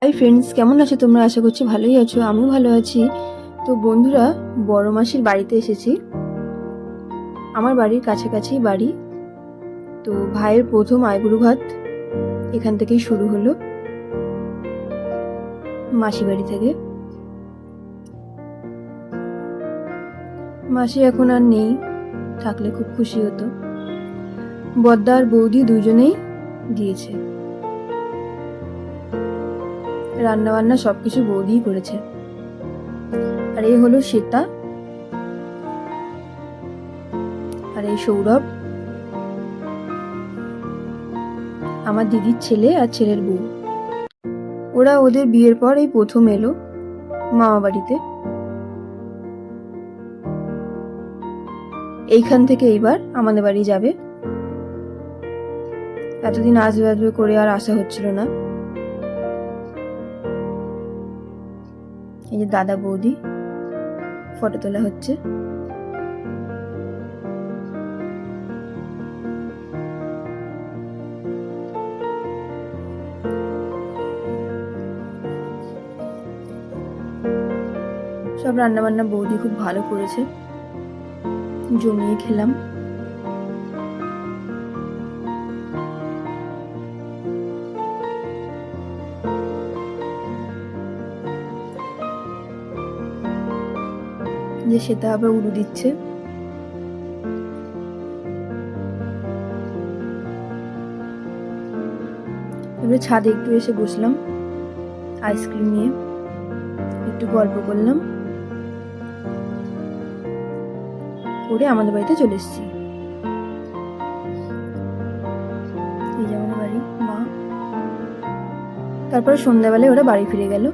Hi friends, কেমন আছো তোমরা? আশা করছি ভালোই আছো, আমিও ভালো আছি। তো বন্ধুরা, বড় মাসির বাড়িতে এসেছি। আমার বাড়ির কাছাকাছি বাড়ি। তো ভাইয়ের প্রথম আইবুড়ো ভাত এখান থেকেই শুরু হলো, মাসি বাড়ি থেকে। মাসি এখন আর নেই, থাকলে খুব খুশি হতো। বড়দা আর বৌদি দুজনেই দিয়েছে, রান্না বান্না সবকিছু বৌদিই করেছে। আর এই হলো শ্বেতা, আর এই সৌরভ, আমার দিদির ছেলে আর ছেলের বউ। ওরা ওদের বিয়ের পর এই প্রথম এলো মামা বাড়িতে। এইখান থেকে এইবার আমাদের বাড়ি যাবে। এতদিন আসবে আসবে করে আর আসা হচ্ছিল না। এই যে দাদা বৌদি, ফটো তোলা হচ্ছে। সব রান্না বান্না বৌদি খুব ভালো করেছে, জমিয়ে খেলাম। যে সেটা আবার উড়ু দিচ্ছে। এবারে ছাদে একটু এসে বসলাম, আইসক্রিম নিয়ে একটু গল্প করলাম, করে আমাদের বাড়িতে চলে এসেছি। এই যে আমাদের বাড়ি, মা। তারপরে সন্ধ্যাবেলায় ওরা বাড়ি ফিরে গেল।